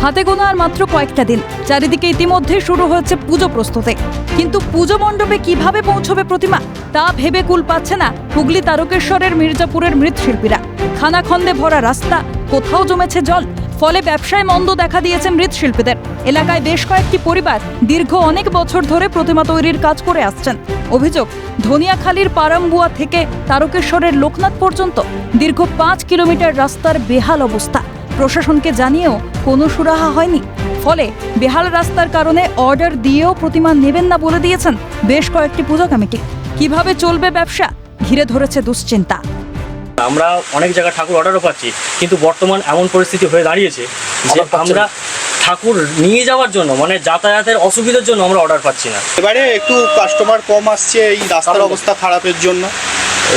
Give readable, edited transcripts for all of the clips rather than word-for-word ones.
হাতে গোনা আর মাত্র কয়েকটা দিন, চারিদিকে ইতিমধ্যে শুরু হয়েছে পুজো প্রস্তুতি। কিন্তু পুজো মণ্ডপে কিভাবে পৌঁছবে প্রতিমা তা ভেবে কুল পাচ্ছে না হুগলি তারকেশ্বরের মির্জাপুরের মৃৎশিল্পীরা। খানাখন্দে ভরা রাস্তা, কোথাও জমেছে জল, ফলে ব্যবসায় মন্দ দেখা দিয়েছে মৃৎশিল্পীদের। এলাকায় বেশ কয়েকটি পরিবার দীর্ঘ অনেক বছর ধরে প্রতিমা তৈরির কাজ করে আসছেন। অভিযোগ, ধনিয়াখালীর পারাম্বুয়া থেকে তারকেশ্বরের লোকনাথ পর্যন্ত দীর্ঘ 5 কিলোমিটার রাস্তার বেহাল অবস্থা। প্রশাসনকে জানিয়েও কোনো সুরাহা হয়নি। ফলে বেহাল রাস্তার কারণে অর্ডার দিয়েও প্রতিমা নেবেন না বলে দিয়েছেন বেশ কয়েকটি পুজো কমিটি। কিভাবে চলবে ব্যবসা, ঘিরে ধরেছে দুশ্চিন্তা। আমরা অনেক জায়গায় ঠাকুর অর্ডারও পাচ্ছি, কিন্তু বর্তমান এমন পরিস্থিতি হয়ে দাঁড়িয়েছে যে আমরা ঠাকুর নিয়ে যাওয়ার জন্য মানে যাতায়াতের অসুবিধার জন্য আমরা অর্ডার পাচ্ছি না। এবারে একটু কাস্টমার কম আসছে এই রাস্তার অবস্থা খারাপের জন্য।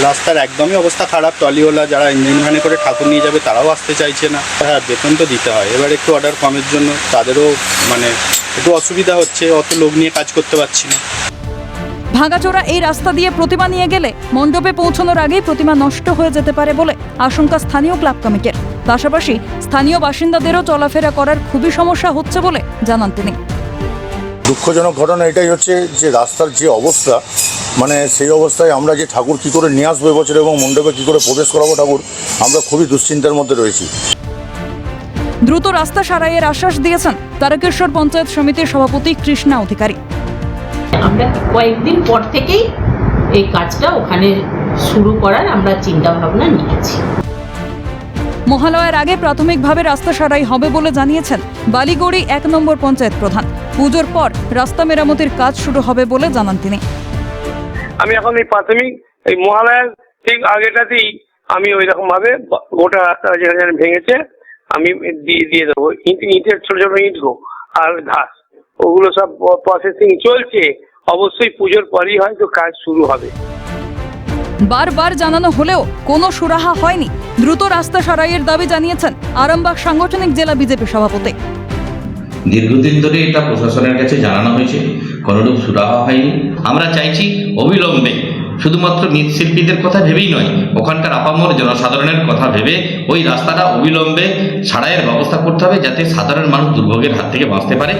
রাস্তার একদমই অবস্থা খারাপ, ট্রলিওয়ালা যারা ইঞ্জিন ভ্যানে করে ঠাকুর নিয়ে যাবে তারাও আসতে চাইছে না। হ্যাঁ, বেতন তো দিতে হয়, এবার একটু অর্ডার কমের জন্য তাদেরও মানে একটু অসুবিধা হচ্ছে, অত লোক নিয়ে কাজ করতে পারছি না। ভাঙাচোরা এই রাস্তা দিয়ে প্রতিমা নিয়ে গেলে মণ্ডপে পৌঁছানোর আগেই প্রতিমা নষ্ট হয়ে যেতে পারে বলে আশঙ্কা স্থানীয় ক্লাব কমিটির। পাশাপাশি স্থানীয় বাসিন্দাদেরও চলাফেরা করার খুবই সমস্যা হচ্ছে বলে জানান তিনি। দুঃখজনক ঘটনা এটাই হচ্ছে যে রাস্তার যে অবস্থা, মানে সেই অবস্থায় আমরা যে ঠাকুর কী করে নিয়ে আসবো এবছর এবং মণ্ডপে কী করে প্রবেশ করাবো ঠাকুর, আমরা খুবই দুশ্চিন্তার মধ্যে রয়েছি। দ্রুত রাস্তা সারাইয়ের আশ্বাস দিয়েছেন তারকেশ্বর পঞ্চায়েত সমিতির সভাপতি কৃষ্ণা অধিকারী। আমরা কয়েকদিন পর থেকেই এই কাজটা ওখানে শুরু করার আমরা চিন্তা ভাবনা নিয়েছি। মহালয়ার আগে প্রাথমিকভাবে রাস্তা সারাই হবে বলে জানিয়েছেন বালিগড়ি 1 নম্বর পঞ্চায়েত প্রধান। পুজোর পর রাস্তা মেরামতির কাজ শুরু হবে বলে জানান তিনি। আমি এখন এই প্রাথমিক এই মহালয়ার ঠিক আগেটাতেই আমি ওই রকম ভাবে গোটা রাস্তা যেখানে ভেঙেছে আমি দিয়ে দেবো। ইটের ছোট ছোট ইট আর ঘাস ওগুলো সব প্রসেসিং চলছে। অবশ্যই পুজোর পরই হয়তো কাজ শুরু হবে। বারবার জানানো হলেও কোনো সুরাহা হয়নি। দ্রুত রাস্তা সারাইয়ের দাবি জানিয়েছেন আরামবাগ সাংগঠনিক জেলা বিজেপি সভাপতি। দীর্ঘদিন ধরে এটা প্রশাসনের কাছে জানানো হয়েছে, কোনোরূপ সুরাহা হয়নি। আমরা চাইছি অবিলম্বে, শুধুমাত্র মৃৎশিল্পীদের কথা ভেবেই নয়, ওখানকার আপামর জনসাধারণের কথা ভেবে ওই রাস্তাটা অবিলম্বে সারাইয়ের ব্যবস্থা করতে হবে, যাতে সাধারণ মানুষ দুর্ভোগের হাত থেকে বাঁচতে পারে।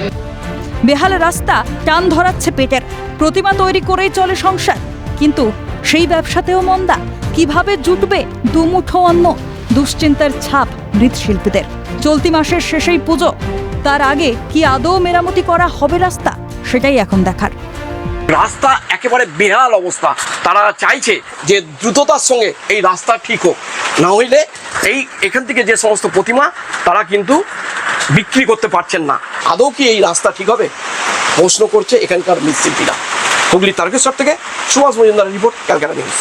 বেহাল রাস্তা টান ধরাচ্ছে পেটের। প্রতিমা তৈরি করেই চলে সংসার, কিন্তু সেই ব্যবসাতেও মন্দা। কিভাবে জুটবে দুমুঠো অন্ন? দুশ্চিন্তার ছাপ মৃৎশিল্পীদের। চলতি মাসের শেষেই পুজো, তার আগে কি আদৌ মেরামতি করা হবে রাস্তা, সেটাই এখন দেখার। রাস্তা একেবারে বেহাল অবস্থা। তারা চাইছে যে দ্রুততার সঙ্গে এই রাস্তা ঠিক হোক, না হইলে এখান থেকে যে সমস্ত প্রতিমা তারা কিন্তু বিক্রি করতে পারছেন না। আদৌ কি এই রাস্তা ঠিক হবে প্রশ্ন করছে এখানকার মৃৎশিল্পীরা। হুগলি তারকেশ্বর থেকে সুভাষ মজুমদারের রিপোর্ট, ক্যালকাটা নিউজ।